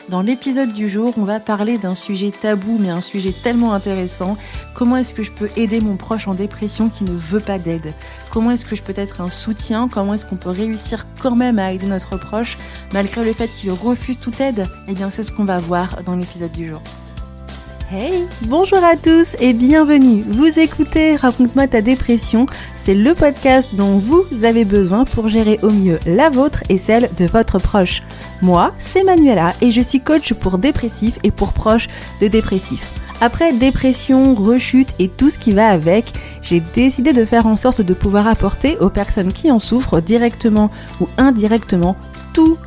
Dans l'épisode du jour, on va parler d'un sujet tabou, mais un sujet tellement intéressant. Comment est-ce que je peux aider mon proche en dépression qui ne veut pas d'aide ? Comment est-ce que je peux être un soutien ? Comment est-ce qu'on peut réussir quand même à aider notre proche, malgré le fait qu'il refuse toute aide ? Eh bien, c'est ce qu'on va voir dans l'épisode du jour. Hey, bonjour à tous et bienvenue. Vous écoutez Raconte-moi ta dépression. C'est le podcast dont vous avez besoin pour gérer au mieux la vôtre et celle de votre proche. Moi, c'est Manuela et je suis coach pour dépressifs et pour proches de dépressifs. Après dépression, rechute et tout ce qui va avec, j'ai décidé de faire en sorte de pouvoir apporter aux personnes qui en souffrent directement ou indirectement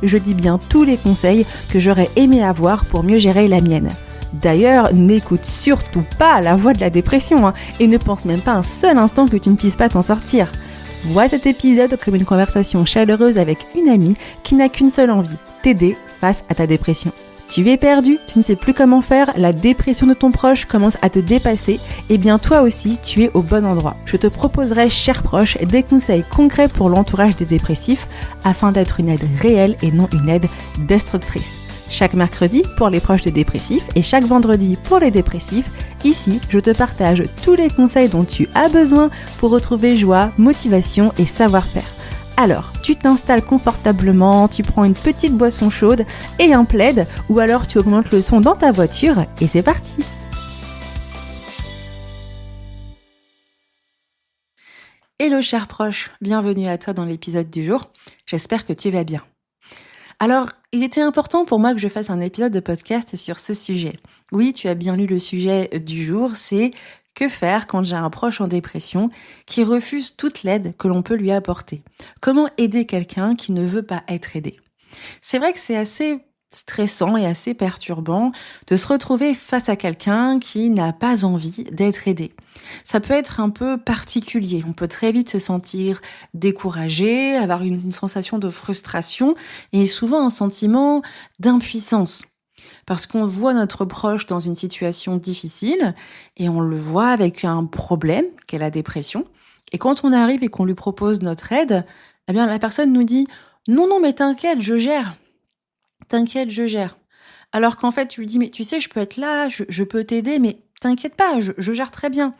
je dis bien tous les conseils que j'aurais aimé avoir pour mieux gérer la mienne. D'ailleurs, n'écoute surtout pas la voix de la dépression et ne pense même pas un seul instant que tu ne puisses pas t'en sortir. Vois cet épisode comme une conversation chaleureuse avec une amie qui n'a qu'une seule envie, t'aider face à ta dépression. Tu es perdu, tu ne sais plus comment faire, la dépression de ton proche commence à te dépasser, et bien toi aussi, tu es au bon endroit. Je te proposerai, cher proche, des conseils concrets pour l'entourage des dépressifs afin d'être une aide réelle et non une aide destructrice. Chaque mercredi pour les proches des dépressifs et chaque vendredi pour les dépressifs, ici, je te partage tous les conseils dont tu as besoin pour retrouver joie, motivation et savoir-faire. Alors, tu t'installes confortablement, tu prends une petite boisson chaude et un plaid, ou alors tu augmentes le son dans ta voiture et c'est parti. Hello cher proche, bienvenue à toi dans l'épisode du jour. J'espère que tu vas bien. Alors, il était important pour moi que je fasse un épisode de podcast sur ce sujet. Oui, tu as bien lu le sujet du jour, c'est que faire quand j'ai un proche en dépression qui refuse toute l'aide que l'on peut lui apporter ? Comment aider quelqu'un qui ne veut pas être aidé ? C'est vrai que c'est assez stressant et assez perturbant de se retrouver face à quelqu'un qui n'a pas envie d'être aidé. Ça peut être un peu particulier, on peut très vite se sentir découragé, avoir une sensation de frustration et souvent un sentiment d'impuissance. Parce qu'on voit notre proche dans une situation difficile et on le voit avec un problème qu'est la dépression. Et quand on arrive et qu'on lui propose notre aide, eh bien la personne nous dit « Non, mais t'inquiète, je gère. T'inquiète, je gère. » Alors qu'en fait, tu lui dis « Mais tu sais, je peux être là, je peux t'aider, mais t'inquiète pas, je gère très bien. »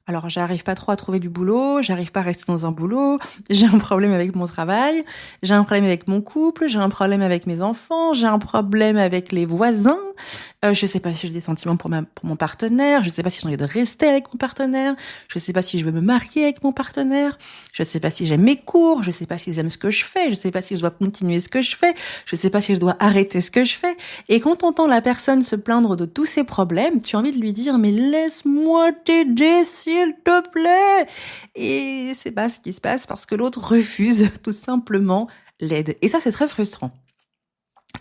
Alors, j'arrive pas trop à trouver du boulot, j'arrive pas à rester dans un boulot, j'ai un problème avec mon travail, j'ai un problème avec mon couple, j'ai un problème avec mes enfants, j'ai un problème avec les voisins, je sais pas si j'ai des sentiments pour mon partenaire, je sais pas si j'ai envie de rester avec mon partenaire, je sais pas si je veux me marier avec mon partenaire, je sais pas si j'aime mes cours, je sais pas si j'aime ce que je fais, je sais pas si je dois continuer ce que je fais, je sais pas si je dois arrêter ce que je fais. Et quand t'entends la personne se plaindre de tous ses problèmes, tu as envie de lui dire « Mais laisse-moi t'aider, s'il te plaît !» Et c'est pas ce qui se passe parce que l'autre refuse tout simplement l'aide. Et ça, c'est très frustrant.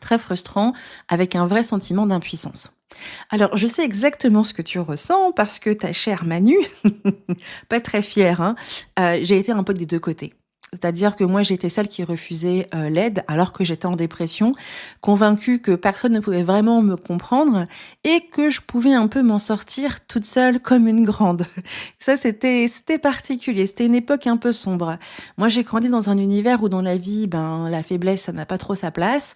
Très frustrant, avec un vrai sentiment d'impuissance. Alors, je sais exactement ce que tu ressens parce que ta chère Manu, pas très fière, j'ai été un peu des deux côtés. C'est-à-dire que moi, j'étais celle qui refusait l'aide alors que j'étais en dépression, convaincue que personne ne pouvait vraiment me comprendre et que je pouvais un peu m'en sortir toute seule comme une grande. Ça, c'était particulier, c'était une époque un peu sombre. Moi, j'ai grandi dans un univers où dans la vie, la faiblesse, ça n'a pas trop sa place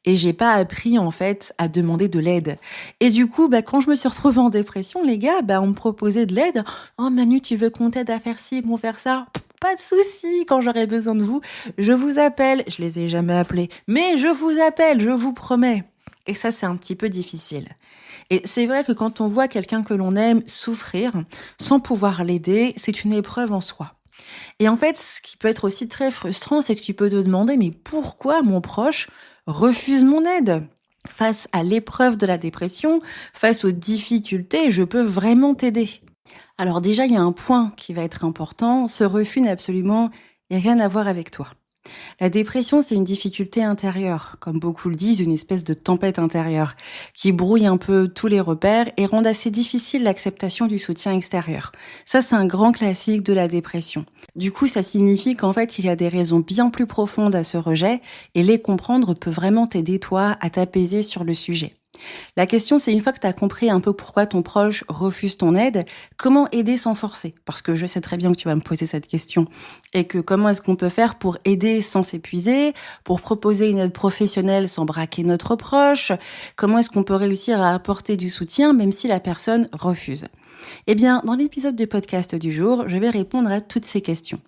et j'ai pas appris en fait à demander de l'aide. Et du coup, quand je me suis retrouvée en dépression, les gars, on me proposait de l'aide. « Oh Manu, tu veux qu'on t'aide à faire ci, qu'on faire ça ?» Pas de souci, quand j'aurai besoin de vous, je vous appelle. Je les ai jamais appelés, mais je vous appelle, je vous promets. Et ça, c'est un petit peu difficile. Et c'est vrai que quand on voit quelqu'un que l'on aime souffrir sans pouvoir l'aider, c'est une épreuve en soi. Et en fait, ce qui peut être aussi très frustrant, c'est que tu peux te demander, mais pourquoi mon proche refuse mon aide ? Face à l'épreuve de la dépression, face aux difficultés, je peux vraiment t'aider. Alors déjà, il y a un point qui va être important, ce refus n'a absolument rien à voir avec toi. La dépression, c'est une difficulté intérieure, comme beaucoup le disent, une espèce de tempête intérieure, qui brouille un peu tous les repères et rend assez difficile l'acceptation du soutien extérieur. Ça, c'est un grand classique de la dépression. Du coup, ça signifie qu'en fait, il y a des raisons bien plus profondes à ce rejet et les comprendre peut vraiment t'aider, toi, à t'apaiser sur le sujet. La question, c'est une fois que tu as compris un peu pourquoi ton proche refuse ton aide, comment aider sans forcer? Parce que je sais très bien que tu vas me poser cette question. Et que comment est-ce qu'on peut faire pour aider sans s'épuiser, pour proposer une aide professionnelle sans braquer notre proche? Comment est-ce qu'on peut réussir à apporter du soutien même si la personne refuse? Eh bien, dans l'épisode du podcast du jour, je vais répondre à toutes ces questions.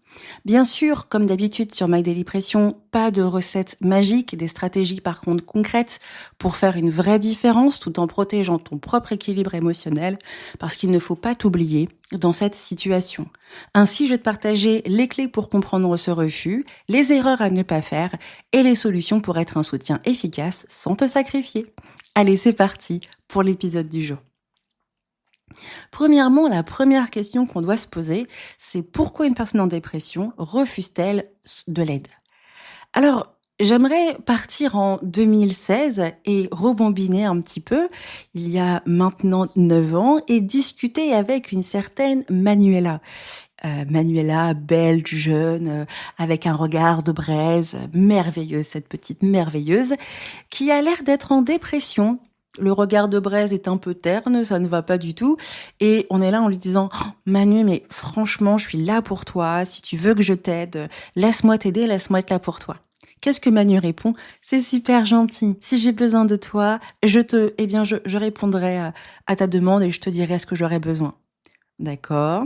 Bien sûr, comme d'habitude sur My Daily Pression, pas de recettes magiques, des stratégies par contre concrètes pour faire une vraie différence tout en protégeant ton propre équilibre émotionnel, parce qu'il ne faut pas t'oublier dans cette situation. Ainsi, je vais te partager les clés pour comprendre ce refus, les erreurs à ne pas faire et les solutions pour être un soutien efficace sans te sacrifier. Allez, c'est parti pour l'épisode du jour. Premièrement, la première question qu'on doit se poser, c'est pourquoi une personne en dépression refuse-t-elle de l'aide? Alors, j'aimerais partir en 2016 et rebobiner un petit peu, il y a maintenant 9 ans, et discuter avec une certaine Manuela. Manuela, belge, jeune, avec un regard de braise, merveilleuse, cette petite merveilleuse, qui a l'air d'être en dépression. Le regard de braise est un peu terne, ça ne va pas du tout. Et on est là en lui disant oh, Manu, mais franchement, je suis là pour toi. Si tu veux que je t'aide, laisse-moi t'aider, laisse-moi être là pour toi. Qu'est-ce que Manu répond? C'est super gentil. Si j'ai besoin de toi, je répondrai à ta demande et je te dirai ce que j'aurai besoin. D'accord.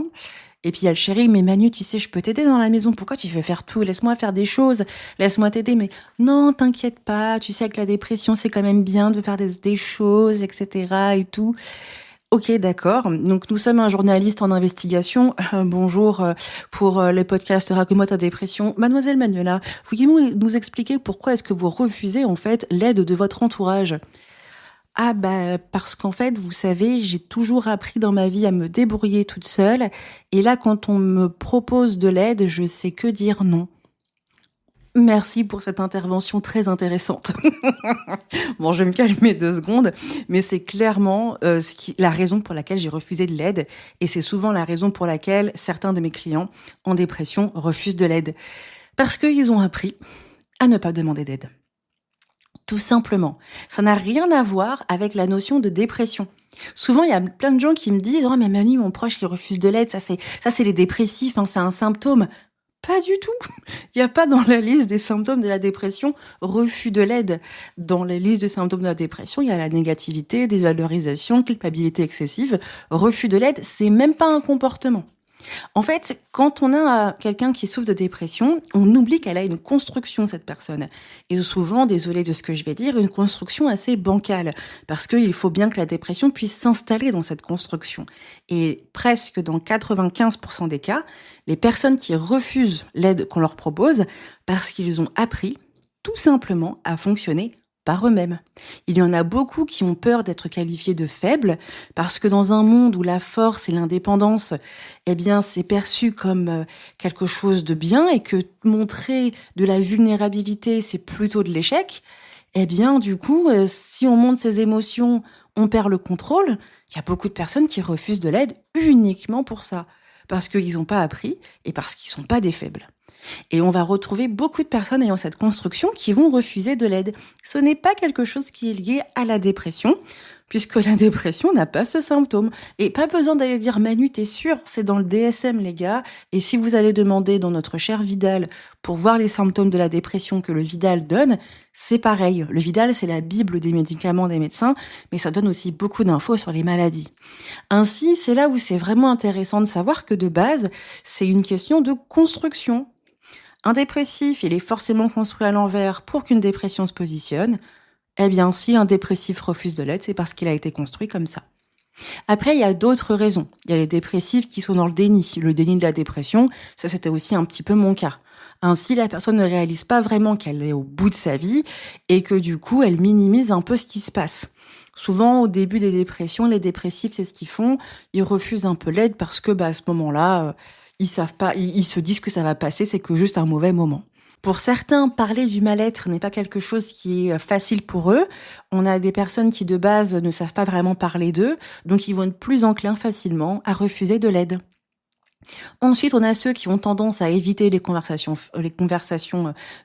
Et puis il y a le chéri, mais Manu, tu sais, je peux t'aider dans la maison. Pourquoi tu veux faire tout? Laisse-moi faire des choses. Laisse-moi t'aider. Mais non, t'inquiète pas. Tu sais que la dépression, c'est quand même bien de faire des choses, etc. et tout. Ok, d'accord. Donc nous sommes un journaliste en investigation. Bonjour pour les podcasts Raconte-moi ta dépression. Mademoiselle Manuela, veuillez nous expliquer pourquoi est-ce que vous refusez en fait l'aide de votre entourage? Ah bah parce qu'en fait, vous savez, j'ai toujours appris dans ma vie à me débrouiller toute seule. Et là, quand on me propose de l'aide, je sais que dire non. Merci pour cette intervention très intéressante. Bon, je vais me calmer 2 secondes, mais c'est clairement la raison pour laquelle j'ai refusé de l'aide. Et c'est souvent la raison pour laquelle certains de mes clients en dépression refusent de l'aide. Parce qu'ils ont appris à ne pas demander d'aide. Tout simplement. Ça n'a rien à voir avec la notion de dépression. Souvent, il y a plein de gens qui me disent « Oh, mais Manu, mon proche qui refuse de l'aide, ça c'est les dépressifs, hein, c'est un symptôme. » Pas du tout. Il n'y a pas dans la liste des symptômes de la dépression refus de l'aide. Dans la liste des symptômes de la dépression, il y a la négativité, dévalorisation, culpabilité excessive. Refus de l'aide, c'est même pas un comportement. En fait, quand on a quelqu'un qui souffre de dépression, on oublie qu'elle a une construction, cette personne. Et souvent, désolé de ce que je vais dire, une construction assez bancale. Parce qu'il faut bien que la dépression puisse s'installer dans cette construction. Et presque dans 95% des cas, les personnes qui refusent l'aide qu'on leur propose, parce qu'ils ont appris tout simplement à fonctionner par eux-mêmes. Il y en a beaucoup qui ont peur d'être qualifiés de faibles parce que dans un monde où la force et l'indépendance, eh bien, c'est perçu comme quelque chose de bien et que montrer de la vulnérabilité, c'est plutôt de l'échec, eh bien, du coup, si on montre ses émotions, on perd le contrôle. Il y a beaucoup de personnes qui refusent de l'aide uniquement pour ça, parce qu'ils n'ont pas appris et parce qu'ils sont pas des faibles. Et on va retrouver beaucoup de personnes ayant cette construction qui vont refuser de l'aide. Ce n'est pas quelque chose qui est lié à la dépression, puisque la dépression n'a pas ce symptôme. Et pas besoin d'aller dire Manu, t'es sûr, c'est dans le DSM les gars. Et si vous allez demander dans notre cher Vidal pour voir les symptômes de la dépression que le Vidal donne, c'est pareil. Le Vidal, c'est la bible des médicaments des médecins, mais ça donne aussi beaucoup d'infos sur les maladies. Ainsi, c'est là où c'est vraiment intéressant de savoir que de base, c'est une question de construction. Un dépressif, il est forcément construit à l'envers pour qu'une dépression se positionne. Eh bien, si un dépressif refuse de l'aide, c'est parce qu'il a été construit comme ça. Après, il y a d'autres raisons. Il y a les dépressifs qui sont dans le déni. Le déni de la dépression, ça c'était aussi un petit peu mon cas. Ainsi, la personne ne réalise pas vraiment qu'elle est au bout de sa vie et que du coup, elle minimise un peu ce qui se passe. Souvent, au début des dépressions, les dépressifs, c'est ce qu'ils font. Ils refusent un peu l'aide parce que, à ce moment-là, ils savent pas, ils se disent que ça va passer, c'est que juste un mauvais moment. Pour certains, parler du mal-être n'est pas quelque chose qui est facile pour eux. On a des personnes qui, de base, ne savent pas vraiment parler d'eux, donc ils vont être plus enclins facilement à refuser de l'aide. Ensuite, on a ceux qui ont tendance à éviter les conversations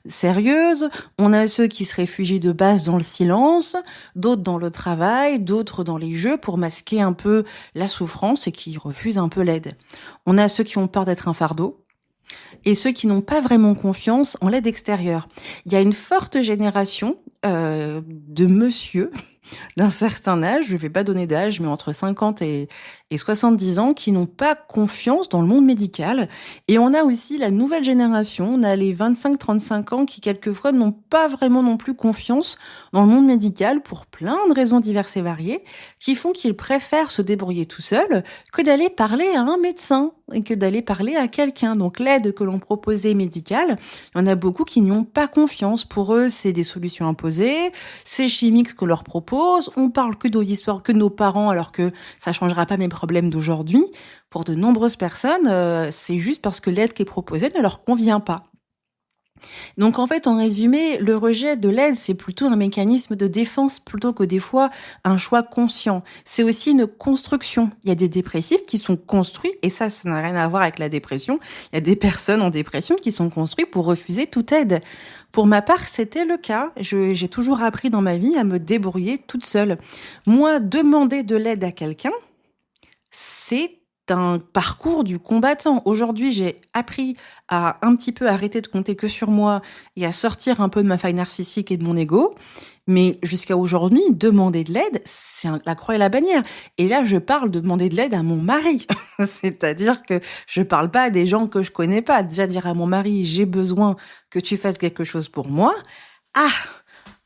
sérieuses. On a ceux qui se réfugient de base dans le silence, d'autres dans le travail, d'autres dans les jeux pour masquer un peu la souffrance et qui refusent un peu l'aide. On a ceux qui ont peur d'être un fardeau et ceux qui n'ont pas vraiment confiance en l'aide extérieure. Il y a une forte génération de monsieur d'un certain âge, je ne vais pas donner d'âge, mais entre 50 et 70 ans, qui n'ont pas confiance dans le monde médical. Et on a aussi la nouvelle génération, on a les 25-35 ans qui, quelquefois, n'ont pas vraiment non plus confiance dans le monde médical pour plein de raisons diverses et variées, qui font qu'ils préfèrent se débrouiller tout seuls que d'aller parler à un médecin et que d'aller parler à quelqu'un. Donc l'aide que l'on proposait médicale, il y en a beaucoup qui n'y ont pas confiance. Pour eux, c'est des solutions imposées, c'est chimique ce qu'on leur propose, on parle que de nos histoires, que de nos parents, alors que ça changera pas mes problèmes d'aujourd'hui. Pour de nombreuses personnes, c'est juste parce que l'aide qui est proposée ne leur convient pas. Donc en fait, en résumé, le rejet de l'aide, c'est plutôt un mécanisme de défense plutôt que des fois un choix conscient. C'est aussi une construction. Il y a des dépressifs qui sont construits, et ça n'a rien à voir avec la dépression. Il y a des personnes en dépression qui sont construites pour refuser toute aide. Pour ma part, c'était le cas. J'ai toujours appris dans ma vie à me débrouiller toute seule. Moi, demander de l'aide à quelqu'un, c'est un parcours du combattant. Aujourd'hui, j'ai appris à un petit peu arrêter de compter que sur moi et à sortir un peu de ma faille narcissique et de mon ego. Mais jusqu'à aujourd'hui, demander de l'aide, c'est la croix et la bannière. Et là, je parle de demander de l'aide à mon mari. C'est-à-dire que je parle pas à des gens que je connais pas. Déjà dire à mon mari, j'ai besoin que tu fasses quelque chose pour moi. Ah!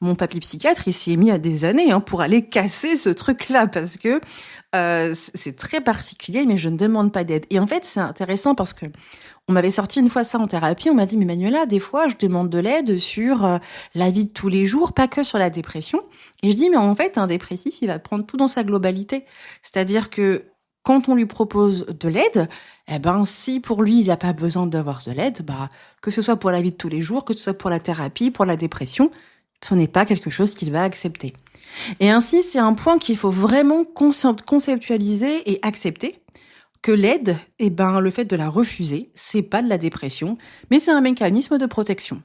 Mon papy psychiatre, il s'y est mis à des années pour aller casser ce truc-là parce que c'est très particulier, mais je ne demande pas d'aide. Et en fait, c'est intéressant parce que on m'avait sorti une fois ça en thérapie, on m'a dit, mais Manuela, des fois, je demande de l'aide sur la vie de tous les jours, pas que sur la dépression. Et je dis, mais en fait, un dépressif, il va prendre tout dans sa globalité. C'est-à-dire que quand on lui propose de l'aide, eh ben, si pour lui, il n'a pas besoin d'avoir de l'aide, bah, que ce soit pour la vie de tous les jours, que ce soit pour la thérapie, pour la dépression, ce n'est pas quelque chose qu'il va accepter. Et ainsi, c'est un point qu'il faut vraiment conceptualiser et accepter, que l'aide, le fait de la refuser, c'est pas de la dépression, mais c'est un mécanisme de protection.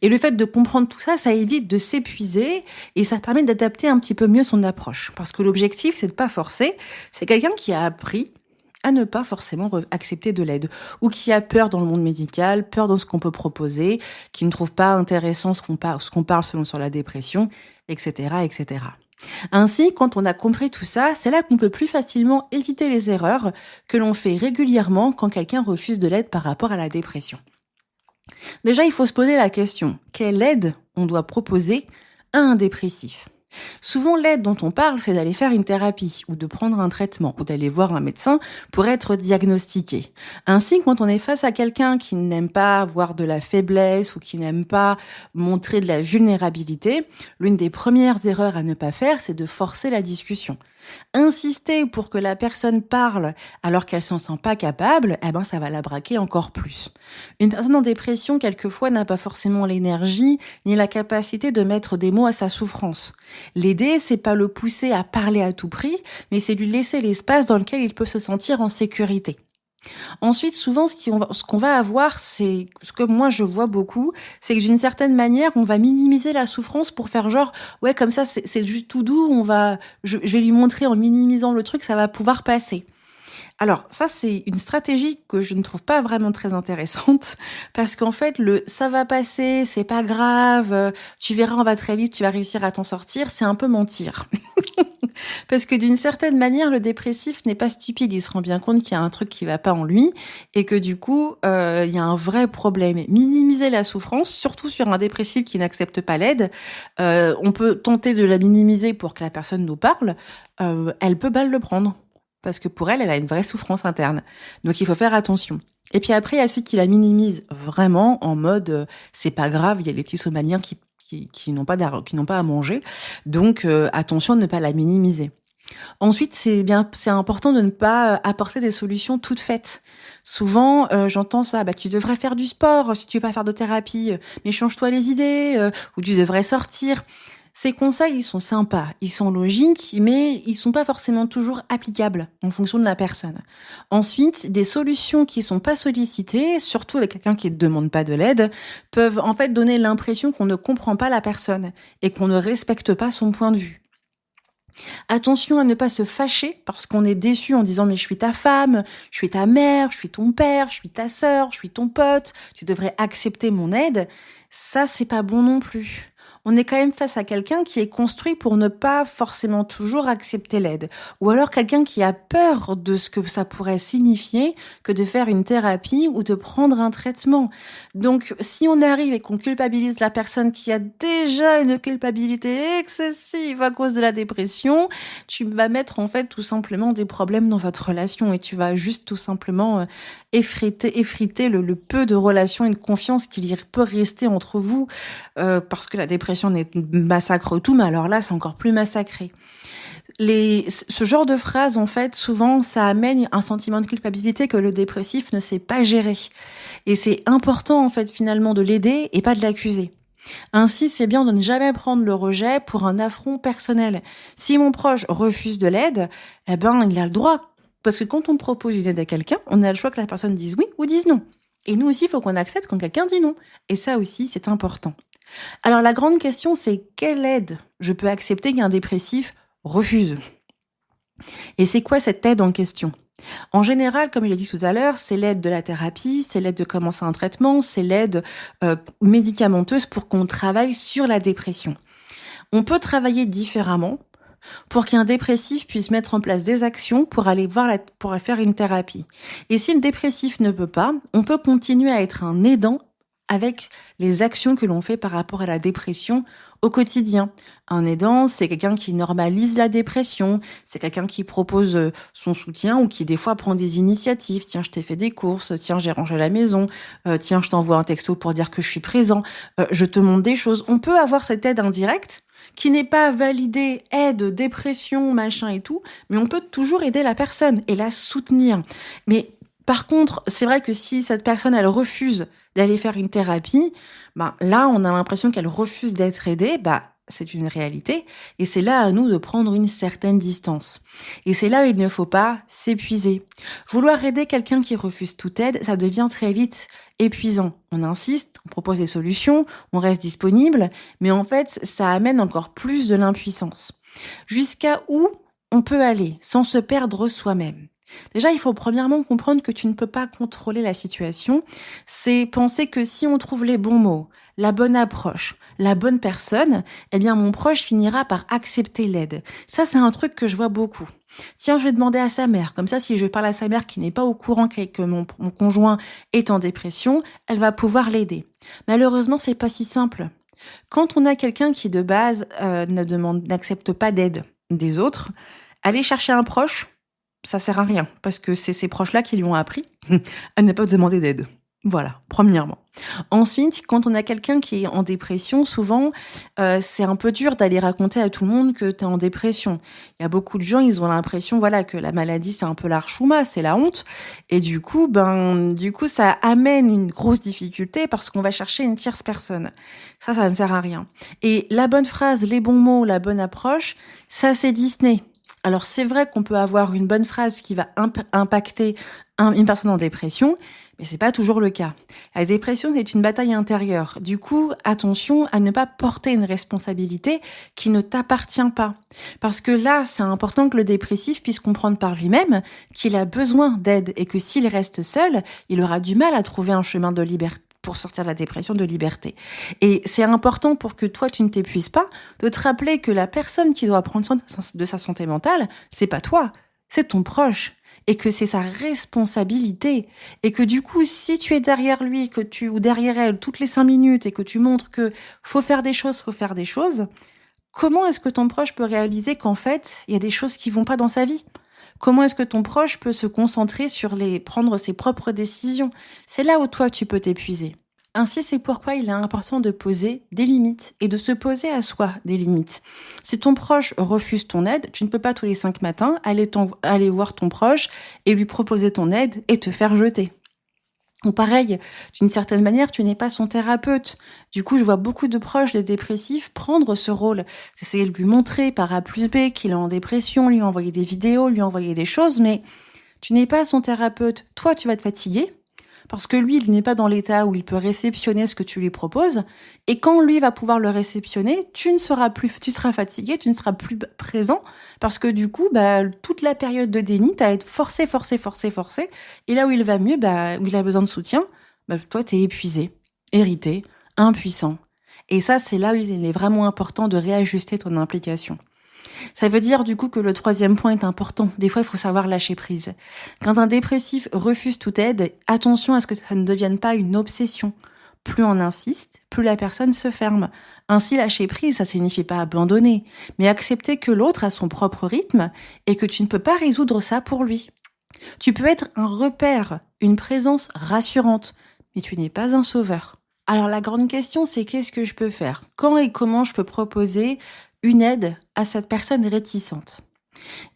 Et le fait de comprendre tout ça, ça évite de s'épuiser et ça permet d'adapter un petit peu mieux son approche. Parce que l'objectif, c'est de pas forcer, c'est quelqu'un qui a appris à ne pas forcément accepter de l'aide, ou qui a peur dans le monde médical, peur dans ce qu'on peut proposer, qui ne trouve pas intéressant ce qu'on parle selon sur la dépression, etc., etc. Ainsi, quand on a compris tout ça, c'est là qu'on peut plus facilement éviter les erreurs que l'on fait régulièrement quand quelqu'un refuse de l'aide par rapport à la dépression. Déjà, il faut se poser la question, quelle aide on doit proposer à un dépressif ? Souvent, l'aide dont on parle, c'est d'aller faire une thérapie ou de prendre un traitement ou d'aller voir un médecin pour être diagnostiqué. Ainsi, quand on est face à quelqu'un qui n'aime pas voir de la faiblesse ou qui n'aime pas montrer de la vulnérabilité, l'une des premières erreurs à ne pas faire, c'est de forcer la discussion. Insister pour que la personne parle alors qu'elle s'en sent pas capable, ça va la braquer encore plus. Une personne en dépression, quelquefois, n'a pas forcément l'énergie ni la capacité de mettre des mots à sa souffrance. L'aider, c'est pas le pousser à parler à tout prix, mais c'est lui laisser l'espace dans lequel il peut se sentir en sécurité. Ensuite, souvent, ce qu'on va avoir, c'est ce que moi je vois beaucoup, c'est que d'une certaine manière, on va minimiser la souffrance pour faire genre, ouais, comme ça, c'est juste tout doux, je vais lui montrer en minimisant le truc, ça va pouvoir passer. Alors, ça, c'est une stratégie que je ne trouve pas vraiment très intéressante parce qu'en fait, ça va passer, c'est pas grave, tu verras, on va très vite, tu vas réussir à t'en sortir, c'est un peu mentir. Parce que d'une certaine manière, le dépressif n'est pas stupide, il se rend bien compte qu'il y a un truc qui va pas en lui et que du coup, il y a un vrai problème. Minimiser la souffrance, surtout sur un dépressif qui n'accepte pas l'aide, on peut tenter de la minimiser pour que la personne nous parle, elle peut mal le prendre. Parce que pour elle, elle a une vraie souffrance interne. Donc il faut faire attention. Et puis après, il y a ceux qui la minimisent vraiment en mode c'est pas grave, il y a les petits Somaliens qui n'ont pas à manger. Donc attention de ne pas la minimiser. Ensuite, c'est important de ne pas apporter des solutions toutes faites. Souvent, j'entends ça, tu devrais faire du sport si tu veux pas faire de thérapie, mais change-toi les idées, ou tu devrais sortir. Ces conseils, ils sont sympas, ils sont logiques, mais ils sont pas forcément toujours applicables en fonction de la personne. Ensuite, des solutions qui sont pas sollicitées, surtout avec quelqu'un qui ne demande pas de l'aide, peuvent en fait donner l'impression qu'on ne comprend pas la personne et qu'on ne respecte pas son point de vue. Attention à ne pas se fâcher parce qu'on est déçu en disant mais je suis ta femme, je suis ta mère, je suis ton père, je suis ta sœur, je suis ton pote, tu devrais accepter mon aide. Ça, c'est pas bon non plus. On est quand même face à quelqu'un qui est construit pour ne pas forcément toujours accepter l'aide. Ou alors quelqu'un qui a peur de ce que ça pourrait signifier que de faire une thérapie ou de prendre un traitement. Donc, si on arrive et qu'on culpabilise la personne qui a déjà une culpabilité excessive à cause de la dépression, tu vas mettre en fait tout simplement des problèmes dans votre relation et tu vas juste tout simplement effriter le peu de relation et de confiance qu'il y peut rester entre vous parce que la dépression massacre tout, mais alors là, c'est encore plus massacré. Ce genre de phrase, en fait, souvent, ça amène un sentiment de culpabilité que le dépressif ne sait pas gérer. Et c'est important, en fait, finalement, de l'aider et pas de l'accuser. Ainsi, c'est bien de ne jamais prendre le rejet pour un affront personnel. Si mon proche refuse de l'aide, eh ben, il a le droit. Parce que quand on propose une aide à quelqu'un, on a le choix que la personne dise oui ou dise non. Et nous aussi, il faut qu'on accepte quand quelqu'un dit non. Et ça aussi, c'est important. Alors la grande question, c'est quelle aide je peux accepter qu'un dépressif refuse? Et c'est quoi cette aide en question? En général, comme je l'ai dit tout à l'heure, c'est l'aide de la thérapie, c'est l'aide de commencer un traitement, c'est l'aide médicamenteuse pour qu'on travaille sur la dépression. On peut travailler différemment pour qu'un dépressif puisse mettre en place des actions pour aller pour faire une thérapie. Et si le dépressif ne peut pas, on peut continuer à être un aidant avec les actions que l'on fait par rapport à la dépression au quotidien. Un aidant, c'est quelqu'un qui normalise la dépression, c'est quelqu'un qui propose son soutien ou qui des fois prend des initiatives. Tiens, je t'ai fait des courses, tiens, j'ai rangé la maison, tiens, je t'envoie un texto pour dire que je suis présent, je te montre des choses. On peut avoir cette aide indirecte qui n'est pas validée, aide, dépression, machin et tout, mais on peut toujours aider la personne et la soutenir. Mais par contre, c'est vrai que si cette personne, elle refuse d'aller faire une thérapie, là, on a l'impression qu'elle refuse d'être aidée, c'est une réalité. Et c'est là à nous de prendre une certaine distance. Et c'est là où il ne faut pas s'épuiser. Vouloir aider quelqu'un qui refuse toute aide, ça devient très vite épuisant. On insiste, on propose des solutions, on reste disponible, mais en fait, ça amène encore plus de l'impuissance. Jusqu'à où on peut aller sans se perdre soi-même? Déjà, il faut premièrement comprendre que tu ne peux pas contrôler la situation. C'est penser que si on trouve les bons mots, la bonne approche, la bonne personne, eh bien mon proche finira par accepter l'aide. Ça, c'est un truc que je vois beaucoup. Tiens, je vais demander à sa mère. Comme ça, si je parle à sa mère qui n'est pas au courant que mon conjoint est en dépression, elle va pouvoir l'aider. Malheureusement, c'est pas si simple. Quand on a quelqu'un qui de base n'accepte pas d'aide des autres, aller chercher un proche, ça sert à rien, parce que c'est ces proches-là qui lui ont appris à ne pas demander d'aide. Voilà, premièrement. Ensuite, quand on a quelqu'un qui est en dépression, souvent, c'est un peu dur d'aller raconter à tout le monde que tu es en dépression. Il y a beaucoup de gens, ils ont l'impression, que la maladie, c'est un peu l'archouma, c'est la honte. Et du coup, ça amène une grosse difficulté parce qu'on va chercher une tierce personne. Ça ne sert à rien. Et la bonne phrase, les bons mots, la bonne approche, ça, c'est Disney. Alors, c'est vrai qu'on peut avoir une bonne phrase qui va impacter une personne en dépression, mais c'est pas toujours le cas. La dépression, c'est une bataille intérieure. Du coup, attention à ne pas porter une responsabilité qui ne t'appartient pas. Parce que là, c'est important que le dépressif puisse comprendre par lui-même qu'il a besoin d'aide et que s'il reste seul, il aura du mal à trouver un chemin de liberté pour sortir de la dépression, de liberté. Et c'est important pour que toi, tu ne t'épuises pas, de te rappeler que la personne qui doit prendre soin de sa santé mentale, c'est pas toi, c'est ton proche. Et que c'est sa responsabilité. Et que du coup, si tu es derrière lui, ou derrière elle toutes les 5 minutes et que tu montres que faut faire des choses, comment est-ce que ton proche peut réaliser qu'en fait, il y a des choses qui vont pas dans sa vie? Comment est-ce que ton proche peut se concentrer sur prendre ses propres décisions? C'est là où toi, tu peux t'épuiser. Ainsi, c'est pourquoi il est important de poser des limites et de se poser à soi des limites. Si ton proche refuse ton aide, tu ne peux pas tous les 5 matins aller voir ton proche et lui proposer ton aide et te faire jeter. Ou pareil, d'une certaine manière, tu n'es pas son thérapeute. Du coup, je vois beaucoup de proches de dépressifs prendre ce rôle. Essayer de lui montrer par A plus B qu'il est en dépression, lui envoyer des vidéos, lui envoyer des choses, mais tu n'es pas son thérapeute. Toi, tu vas te fatiguer parce que lui, il n'est pas dans l'état où il peut réceptionner ce que tu lui proposes. Et quand lui va pouvoir le réceptionner, tu seras fatigué, tu ne seras plus présent parce que du coup, toute la période de déni, tu as été forcé, forcé, forcé, forcé. Et là où il va mieux, où il a besoin de soutien, toi, tu es épuisé, irrité, impuissant. Et ça, c'est là où il est vraiment important de réajuster ton implication. Ça veut dire du coup que le troisième point est important. Des fois, il faut savoir lâcher prise. Quand un dépressif refuse toute aide, attention à ce que ça ne devienne pas une obsession. Plus on insiste, plus la personne se ferme. Ainsi, lâcher prise, ça signifie pas abandonner, mais accepter que l'autre a son propre rythme et que tu ne peux pas résoudre ça pour lui. Tu peux être un repère, une présence rassurante, mais tu n'es pas un sauveur. Alors la grande question, c'est qu'est-ce que je peux faire? Quand et comment je peux proposer une aide à cette personne réticente?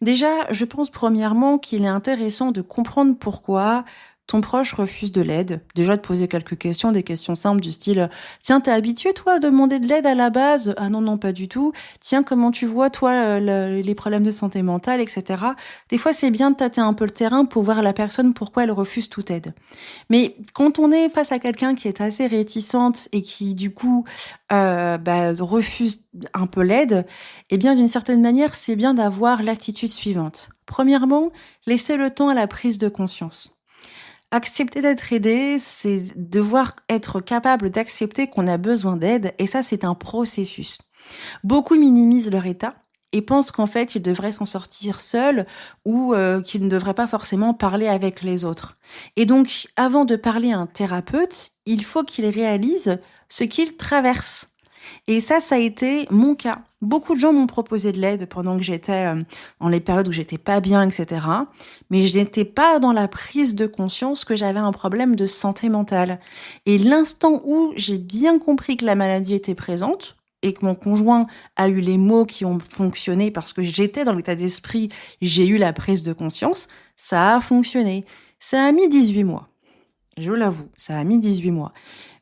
Déjà, je pense premièrement qu'il est intéressant de comprendre pourquoi ton proche refuse de l'aide. Déjà, de poser quelques questions, des questions simples du style « Tiens, t'es habitué, toi, à demander de l'aide à la base ?»« Ah non, non, pas du tout. Tiens, comment tu vois, toi, les problèmes de santé mentale, etc. » Des fois, c'est bien de tâter un peu le terrain pour voir la personne pourquoi elle refuse toute aide. Mais quand on est face à quelqu'un qui est assez réticente et qui, du coup, refuse un peu l'aide, eh bien, d'une certaine manière, c'est bien d'avoir l'attitude suivante. Premièrement, laisser le temps à la prise de conscience. Accepter d'être aidé, c'est devoir être capable d'accepter qu'on a besoin d'aide, et ça, c'est un processus. Beaucoup minimisent leur état et pensent qu'en fait, ils devraient s'en sortir seuls ou qu'ils ne devraient pas forcément parler avec les autres. Et donc, avant de parler à un thérapeute, il faut qu'ils réalisent ce qu'ils traversent. Et ça a été mon cas. Beaucoup de gens m'ont proposé de l'aide pendant que j'étais dans les périodes où j'étais pas bien, etc. Mais je n'étais pas dans la prise de conscience que j'avais un problème de santé mentale. Et l'instant où j'ai bien compris que la maladie était présente, et que mon conjoint a eu les mots qui ont fonctionné parce que j'étais dans l'état d'esprit, j'ai eu la prise de conscience, ça a fonctionné. Ça a mis 18 mois. Je l'avoue, ça a mis 18 mois.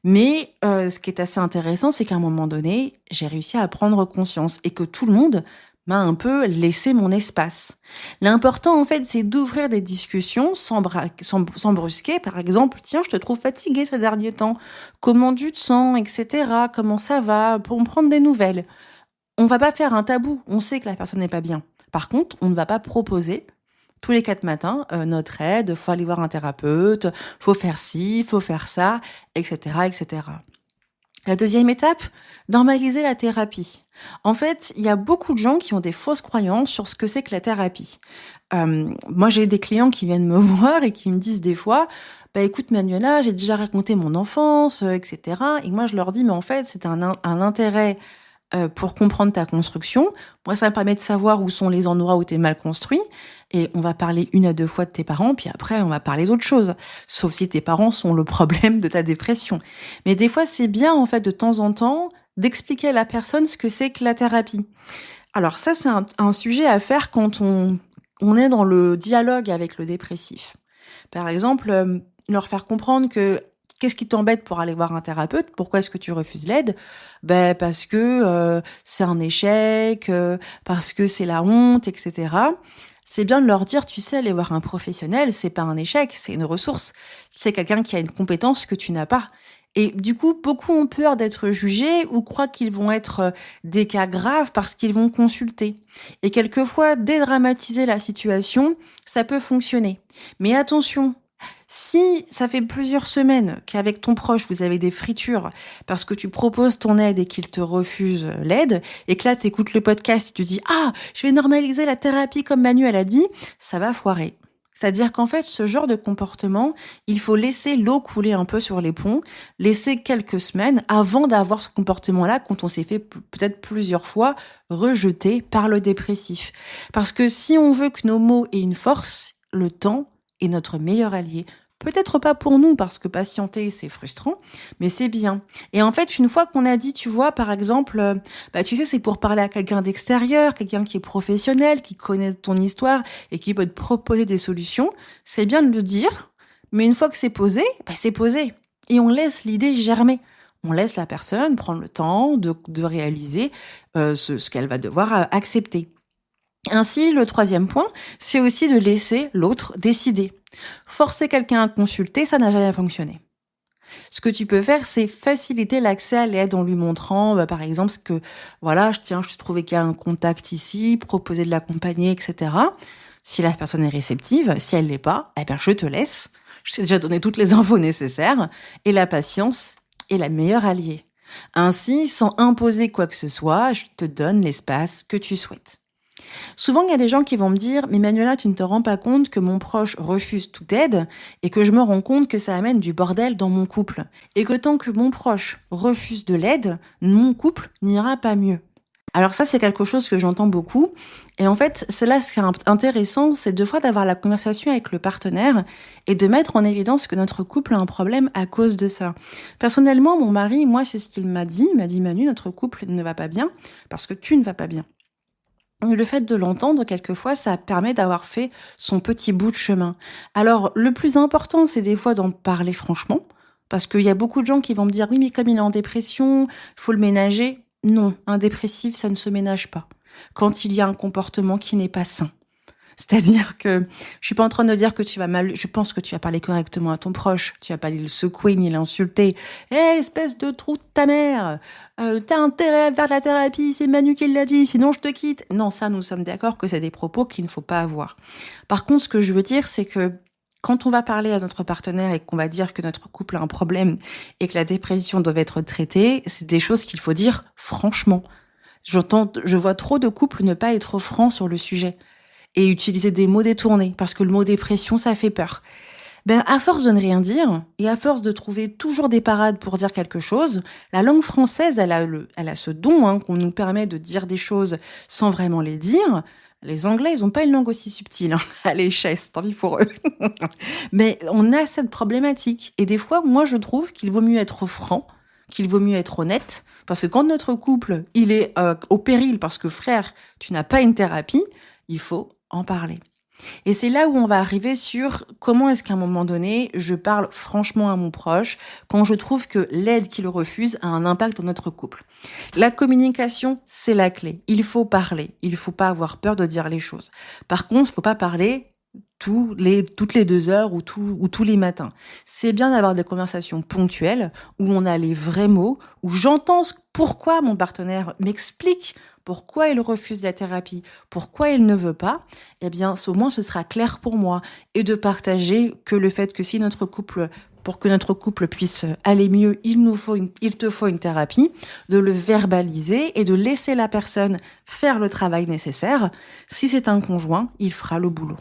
Mais ce qui est assez intéressant, c'est qu'à un moment donné, j'ai réussi à prendre conscience et que tout le monde m'a un peu laissé mon espace. L'important, en fait, c'est d'ouvrir des discussions sans brusquer. Par exemple, tiens, je te trouve fatiguée ces derniers temps. Comment tu te sens, etc. Comment ça va? Pour me prendre des nouvelles. On va pas faire un tabou. On sait que la personne n'est pas bien. Par contre, on ne va pas proposer tous les 4 matins, notre aide, faut aller voir un thérapeute, faut faire ci, faut faire ça, etc., etc. La deuxième étape, normaliser la thérapie. En fait, il y a beaucoup de gens qui ont des fausses croyances sur ce que c'est que la thérapie. Moi, j'ai des clients qui viennent me voir et qui me disent des fois, écoute Manuela, j'ai déjà raconté mon enfance, etc. Et moi, je leur dis, mais en fait, c'est un intérêt pour comprendre ta construction. Moi, ça me permet de savoir où sont les endroits où tu es mal construit. Et on va parler 1 à 2 fois de tes parents, puis après, on va parler d'autre chose. Sauf si tes parents sont le problème de ta dépression. Mais des fois, c'est bien, en fait, de temps en temps, d'expliquer à la personne ce que c'est que la thérapie. Alors ça, c'est un sujet à faire quand on est dans le dialogue avec le dépressif. Par exemple, leur faire comprendre que qu'est-ce qui t'embête pour aller voir un thérapeute? Pourquoi est-ce que tu refuses l'aide? Parce que c'est un échec, parce que c'est la honte, etc. C'est bien de leur dire, tu sais, aller voir un professionnel, c'est pas un échec, c'est une ressource. C'est quelqu'un qui a une compétence que tu n'as pas. Et du coup, beaucoup ont peur d'être jugés ou croient qu'ils vont être des cas graves parce qu'ils vont consulter. Et quelquefois, dédramatiser la situation, ça peut fonctionner. Mais attention, si ça fait plusieurs semaines qu'avec ton proche, vous avez des fritures parce que tu proposes ton aide et qu'il te refuse l'aide, et que là, tu écoutes le podcast et tu dis « Ah, je vais normaliser la thérapie comme Manu, elle a dit », ça va foirer. C'est-à-dire qu'en fait, ce genre de comportement, il faut laisser l'eau couler un peu sur les ponts, laisser quelques semaines avant d'avoir ce comportement-là quand on s'est fait peut-être plusieurs fois rejeter par le dépressif. Parce que si on veut que nos mots aient une force, le temps est notre meilleur allié. Peut-être pas pour nous, parce que patienter, c'est frustrant, mais c'est bien. Et en fait, une fois qu'on a dit, tu vois, par exemple, tu sais, c'est pour parler à quelqu'un d'extérieur, quelqu'un qui est professionnel, qui connaît ton histoire et qui peut te proposer des solutions, c'est bien de le dire, Mais une fois que c'est posé, c'est posé. Et on laisse l'idée germer. On laisse la personne prendre le temps de réaliser ce qu'elle va devoir accepter. Ainsi, le troisième point, c'est aussi de laisser l'autre décider. Forcer quelqu'un à consulter, ça n'a jamais fonctionné. Ce que tu peux faire, c'est faciliter l'accès à l'aide en lui montrant, par exemple, je t'ai trouvé qu'il y a un contact ici, proposer de l'accompagner, etc. Si la personne est réceptive, si elle l'est pas, je te laisse. Je t'ai déjà donné toutes les infos nécessaires. Et la patience est la meilleure alliée. Ainsi, sans imposer quoi que ce soit, je te donne l'espace que tu souhaites. Souvent, il y a des gens qui vont me dire « Mais Manuela, tu ne te rends pas compte que mon proche refuse toute aide et que je me rends compte que ça amène du bordel dans mon couple. Et que tant que mon proche refuse de l'aide, mon couple n'ira pas mieux. » Alors ça, c'est quelque chose que j'entends beaucoup. Et en fait, c'est là ce qui est intéressant, c'est deux fois d'avoir la conversation avec le partenaire et de mettre en évidence que notre couple a un problème à cause de ça. Personnellement, mon mari, moi, c'est ce qu'il m'a dit. Il m'a dit « Manu, notre couple ne va pas bien parce que tu ne vas pas bien. » Le fait de l'entendre, quelquefois, ça permet d'avoir fait son petit bout de chemin. Alors, le plus important, c'est des fois d'en parler franchement, parce qu'il y a beaucoup de gens qui vont me dire « Oui, mais comme il est en dépression, il faut le ménager. » Non, un dépressif, ça ne se ménage pas. Quand il y a un comportement qui n'est pas sain. C'est-à-dire que je suis pas en train de dire que tu vas mal, je pense que tu as parlé correctement à ton proche, tu vas pas le secouer ni l'insulter. Espèce de trou de ta mère, t'as intérêt à faire de la thérapie, c'est Manu qui l'a dit, sinon je te quitte. Non, ça, nous sommes d'accord que c'est des propos qu'il ne faut pas avoir. Par contre, ce que je veux dire, c'est que quand on va parler à notre partenaire et qu'on va dire que notre couple a un problème et que la dépression doit être traitée, c'est des choses qu'il faut dire franchement. Je vois trop de couples ne pas être francs sur le sujet et utiliser des mots détournés, parce que le mot dépression, ça fait peur. À force de ne rien dire, et à force de trouver toujours des parades pour dire quelque chose, la langue française, elle a ce don qu'on nous permet de dire des choses sans vraiment les dire. Les Anglais, ils ont pas une langue aussi subtile. Allez, chaise, tant pis pour eux. Mais on a cette problématique. Et des fois, moi, je trouve qu'il vaut mieux être franc, qu'il vaut mieux être honnête, parce que quand notre couple, il est au péril, parce que frère, tu n'as pas une thérapie, il faut en parler. Et c'est là où on va arriver sur comment est-ce qu'à un moment donné, je parle franchement à mon proche quand je trouve que l'aide qu'il refuse a un impact dans notre couple. La communication, c'est la clé. Il faut parler. Il ne faut pas avoir peur de dire les choses. Par contre, il ne faut pas parler toutes les 2 heures ou tous les matins. C'est bien d'avoir des conversations ponctuelles où on a les vrais mots, où j'entends pourquoi mon partenaire m'explique pourquoi il refuse la thérapie, pourquoi il ne veut pas, au moins ce sera clair pour moi. Et de partager que le fait que pour que notre couple puisse aller mieux, il te faut une thérapie, de le verbaliser et de laisser la personne faire le travail nécessaire. Si c'est un conjoint, il fera le boulot.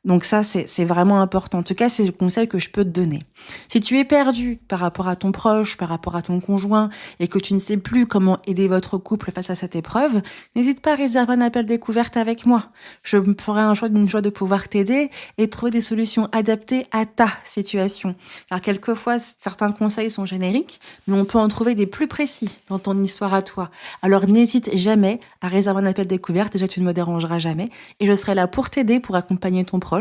Donc ça, c'est vraiment important. En tout cas, c'est le conseil que je peux te donner. Si tu es perdu par rapport à ton proche, par rapport à ton conjoint, et que tu ne sais plus comment aider votre couple face à cette épreuve, n'hésite pas à réserver un appel découverte avec moi. Je me ferai une joie de pouvoir t'aider et trouver des solutions adaptées à ta situation. Car quelquefois, certains conseils sont génériques, mais on peut en trouver des plus précis dans ton histoire à toi. Alors n'hésite jamais à réserver un appel découverte. Déjà, tu ne me dérangeras jamais. Et je serai là pour t'aider, pour accompagner ton proche.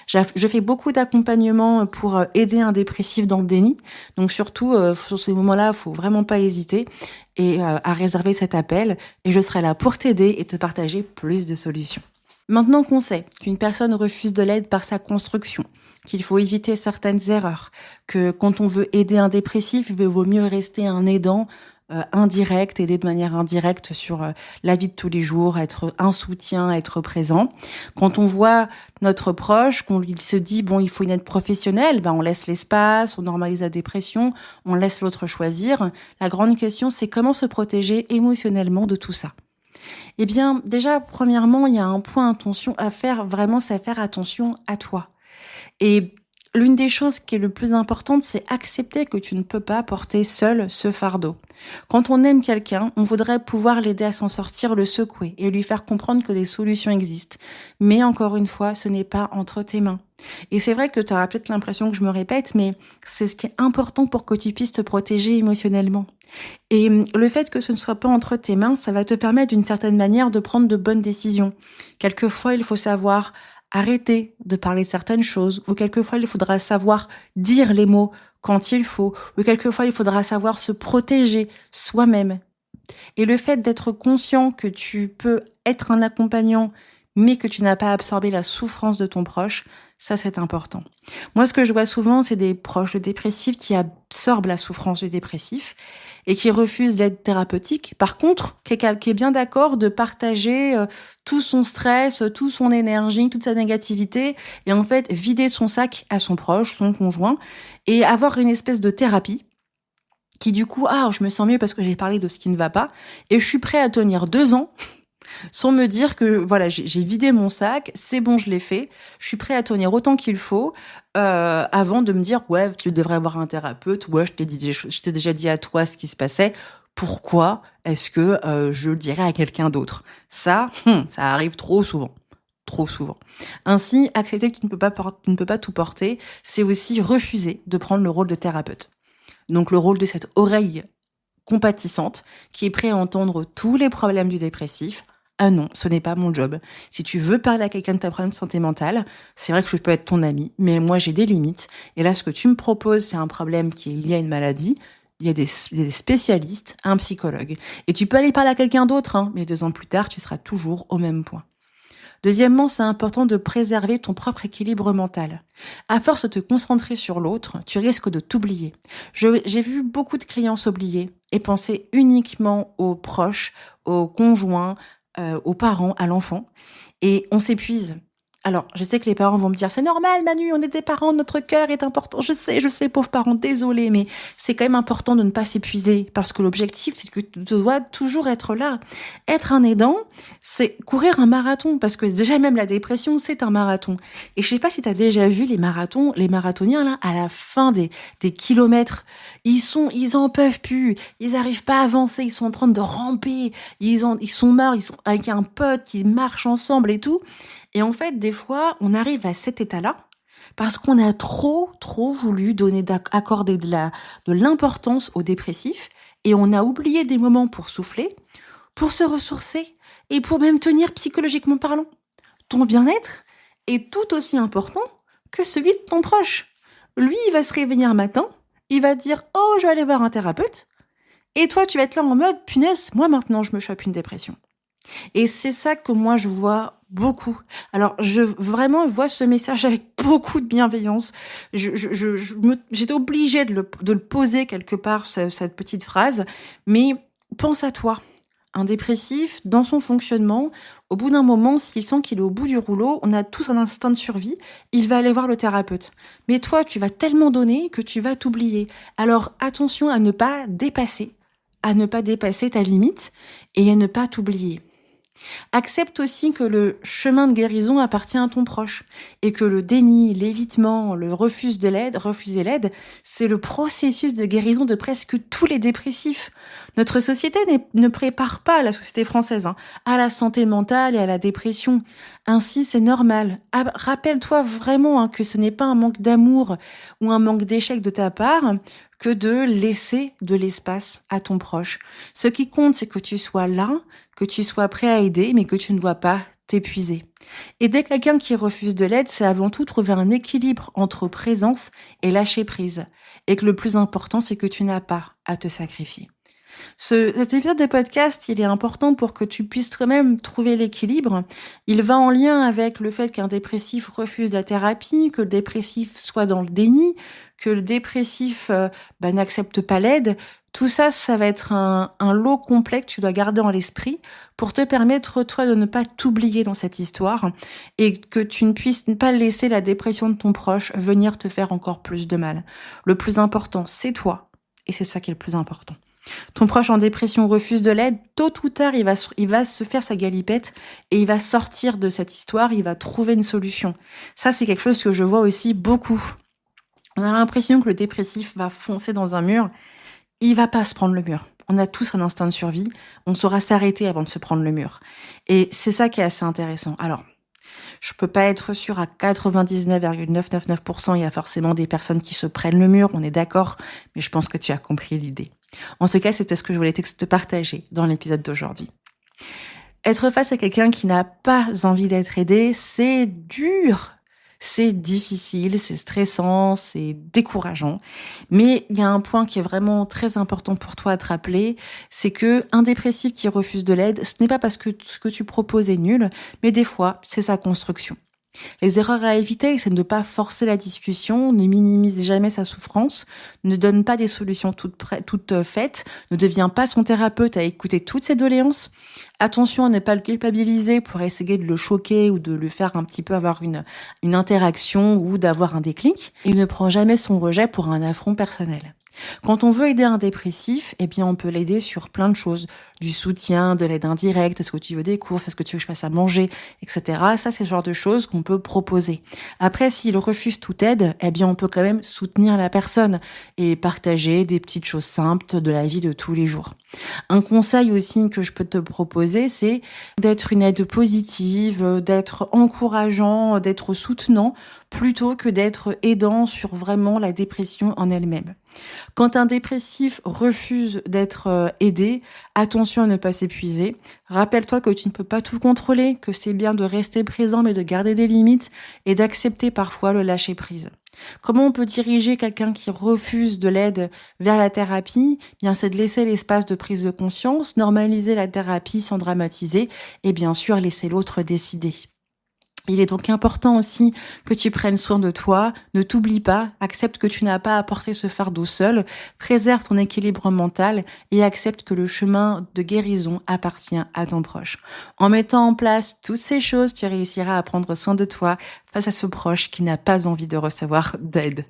Je fais beaucoup d'accompagnement pour aider un dépressif dans le déni. Donc surtout, sur ces moments-là, il faut vraiment pas hésiter à réserver cet appel. Et je serai là pour t'aider et te partager plus de solutions. Maintenant qu'on sait qu'une personne refuse de l'aide par sa construction, qu'il faut éviter certaines erreurs, que quand on veut aider un dépressif, il vaut mieux rester un aidant indirect, aider de manière indirecte sur la vie de tous les jours, être un soutien, être présent. Quand on voit notre proche, qu'on lui se dit bon, il faut une aide professionnelle, on laisse l'espace, on normalise la dépression, on laisse l'autre choisir. La grande question, c'est comment se protéger émotionnellement de tout ça. Déjà, premièrement, il y a un point attention à faire, vraiment, c'est faire attention à toi. Et l'une des choses qui est le plus importante, c'est accepter que tu ne peux pas porter seul ce fardeau. Quand on aime quelqu'un, on voudrait pouvoir l'aider à s'en sortir, le secouer et lui faire comprendre que des solutions existent. Mais encore une fois, ce n'est pas entre tes mains. Et c'est vrai que tu auras peut-être l'impression que je me répète, mais c'est ce qui est important pour que tu puisses te protéger émotionnellement. Et le fait que ce ne soit pas entre tes mains, ça va te permettre d'une certaine manière de prendre de bonnes décisions. Quelquefois, il faut savoir arrêter de parler de certaines choses, ou quelquefois il faudra savoir dire les mots quand il faut, ou quelquefois il faudra savoir se protéger soi-même. Et le fait d'être conscient que tu peux être un accompagnant, mais que tu n'as pas absorbé la souffrance de ton proche, ça c'est important. Moi, ce que je vois souvent, c'est des proches de dépressifs qui absorbent la souffrance du dépressif et qui refusent l'aide thérapeutique. Par contre, qui est bien d'accord de partager tout son stress, toute son énergie, toute sa négativité, et en fait vider son sac à son proche, son conjoint, et avoir une espèce de thérapie qui du coup, je me sens mieux parce que j'ai parlé de ce qui ne va pas, et je suis prêt à tenir 2 ans sans me dire que voilà, j'ai vidé mon sac, c'est bon, je l'ai fait, je suis prêt à tenir autant qu'il faut, avant de me dire ouais, tu devrais avoir un thérapeute, ouais, je t'ai déjà dit à toi ce qui se passait, pourquoi est-ce que je le dirais à quelqu'un d'autre? Ça arrive trop souvent. Trop souvent. Ainsi, accepter que tu ne peux pas tout porter, c'est aussi refuser de prendre le rôle de thérapeute. Donc le rôle de cette oreille compatissante qui est prête à entendre tous les problèmes du dépressif. Ah non, ce n'est pas mon job. Si tu veux parler à quelqu'un de ta problème de santé mentale, c'est vrai que je peux être ton ami, mais moi j'ai des limites. Et là, ce que tu me proposes, c'est un problème qui est lié à une maladie. Il y a des spécialistes, un psychologue. Et tu peux aller parler à quelqu'un d'autre, mais 2 ans plus tard, tu seras toujours au même point. Deuxièmement, c'est important de préserver ton propre équilibre mental. À force de te concentrer sur l'autre, tu risques de t'oublier. J'ai vu beaucoup de clients s'oublier et penser uniquement aux proches, aux conjoints, aux parents, à l'enfant. Et on s'épuise. Alors, je sais que les parents vont me dire, c'est normal, Manu, on est des parents, notre cœur est important. Je sais, pauvres parents, désolé, mais c'est quand même important de ne pas s'épuiser parce que l'objectif, c'est que tu dois toujours être là. Être un aidant, c'est courir un marathon parce que déjà même la dépression, c'est un marathon. Et je sais pas si tu as déjà vu les marathoniens, là, à la fin des kilomètres, ils en peuvent plus, ils arrivent pas à avancer, ils sont en train de ramper, ils sont morts, ils sont avec un pote qui marche ensemble et tout. Et en fait, des fois, on arrive à cet état-là parce qu'on a trop voulu accorder de l'importance aux dépressifs et on a oublié des moments pour souffler, pour se ressourcer et pour même tenir psychologiquement parlant. Ton bien-être est tout aussi important que celui de ton proche. Lui, il va se réveiller un matin, il va te dire « Oh, je vais aller voir un thérapeute » et toi, tu vas être là en mode « Punaise, moi maintenant, je me chope une dépression ». Et c'est ça que moi, je vois beaucoup. Alors, je vraiment vois ce message avec beaucoup de bienveillance. J'étais obligée de le poser quelque part, cette petite phrase. Mais pense à toi. Un dépressif, dans son fonctionnement, au bout d'un moment, s'il sent qu'il est au bout du rouleau, on a tous un instinct de survie, il va aller voir le thérapeute. Mais toi, tu vas tellement donner que tu vas t'oublier. Alors, attention à ne pas dépasser ta limite et à ne pas t'oublier. Accepte aussi que le chemin de guérison appartient à ton proche et que le déni, l'évitement, le refuser l'aide, c'est le processus de guérison de presque tous les dépressifs. Notre société ne prépare pas, la société française, à la santé mentale et à la dépression. Ainsi, c'est normal. Rappelle-toi vraiment que ce n'est pas un manque d'amour ou un manque d'échec de ta part que de laisser de l'espace à ton proche. Ce qui compte, c'est que tu sois là, que tu sois prêt à aider, mais que tu ne dois pas t'épuiser. Aider quelqu'un qui refuse de l'aide, c'est avant tout trouver un équilibre entre présence et lâcher prise. Et que le plus important, c'est que tu n'as pas à te sacrifier. Cet épisode de podcast, il est important pour que tu puisses toi-même trouver l'équilibre. Il va en lien avec le fait qu'un dépressif refuse la thérapie, que le dépressif soit dans le déni, que le dépressif n'accepte pas l'aide. Tout ça, ça va être un lot complet que tu dois garder en l'esprit pour te permettre, toi, de ne pas t'oublier dans cette histoire et que tu ne puisses pas laisser la dépression de ton proche venir te faire encore plus de mal. Le plus important, c'est toi et c'est ça qui est le plus important. Ton proche en dépression refuse de l'aide, tôt ou tard, il va se faire sa galipette et il va sortir de cette histoire, il va trouver une solution. Ça, c'est quelque chose que je vois aussi beaucoup. On a l'impression que le dépressif va foncer dans un mur. Il va pas se prendre le mur. On a tous un instinct de survie. On saura s'arrêter avant de se prendre le mur. Et c'est ça qui est assez intéressant. Alors, je peux pas être sûre à 99,999%, il y a forcément des personnes qui se prennent le mur, on est d'accord, mais je pense que tu as compris l'idée. En tout cas, c'était ce que je voulais te partager dans l'épisode d'aujourd'hui. Être face à quelqu'un qui n'a pas envie d'être aidé, c'est dur. C'est difficile, c'est stressant, c'est décourageant. Mais il y a un point qui est vraiment très important pour toi à te rappeler, c'est que un dépressif qui refuse de l'aide, ce n'est pas parce que ce que tu proposes est nul, mais des fois, c'est sa construction. Les erreurs à éviter, c'est de ne pas forcer la discussion, ne minimise jamais sa souffrance, ne donne pas des solutions toutes faites, ne devient pas son thérapeute à écouter toutes ses doléances. Attention à ne pas le culpabiliser pour essayer de le choquer ou de le faire un petit peu avoir une interaction ou d'avoir un déclic. Il ne prend jamais son rejet pour un affront personnel. Quand on veut aider un dépressif, eh bien, on peut l'aider sur plein de choses. Du soutien, de l'aide indirecte, est-ce que tu veux des courses, est-ce que tu veux que je fasse à manger, etc. Ça, c'est le genre de choses qu'on peut proposer. Après, s'il refuse toute aide, eh bien, on peut quand même soutenir la personne et partager des petites choses simples de la vie de tous les jours. Un conseil aussi que je peux te proposer, c'est d'être une aide positive, d'être encourageant, d'être soutenant, plutôt que d'être aidant sur vraiment la dépression en elle-même. Quand un dépressif refuse d'être aidé, attention à ne pas s'épuiser. Rappelle-toi que tu ne peux pas tout contrôler, que c'est bien de rester présent mais de garder des limites et d'accepter parfois le lâcher prise. Comment on peut diriger quelqu'un qui refuse de l'aide vers la thérapie? Bien, c'est de laisser l'espace de prise de conscience, normaliser la thérapie sans dramatiser et bien sûr laisser l'autre décider. Il est donc important aussi que tu prennes soin de toi, ne t'oublie pas, accepte que tu n'as pas à porter ce fardeau seul, préserve ton équilibre mental et accepte que le chemin de guérison appartient à ton proche. En mettant en place toutes ces choses, tu réussiras à prendre soin de toi face à ce proche qui n'a pas envie de recevoir d'aide.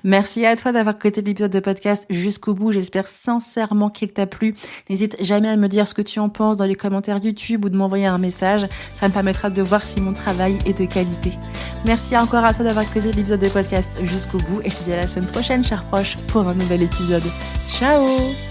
Merci à toi d'avoir écouté l'épisode de podcast jusqu'au bout. J'espère sincèrement qu'il t'a plu. N'hésite jamais à me dire ce que tu en penses dans les commentaires YouTube ou de m'envoyer un message. Ça me permettra de voir si mon travail est de qualité. Merci encore à toi d'avoir écouté l'épisode de podcast jusqu'au bout et je te dis à la semaine prochaine, chers proches, pour un nouvel épisode. Ciao!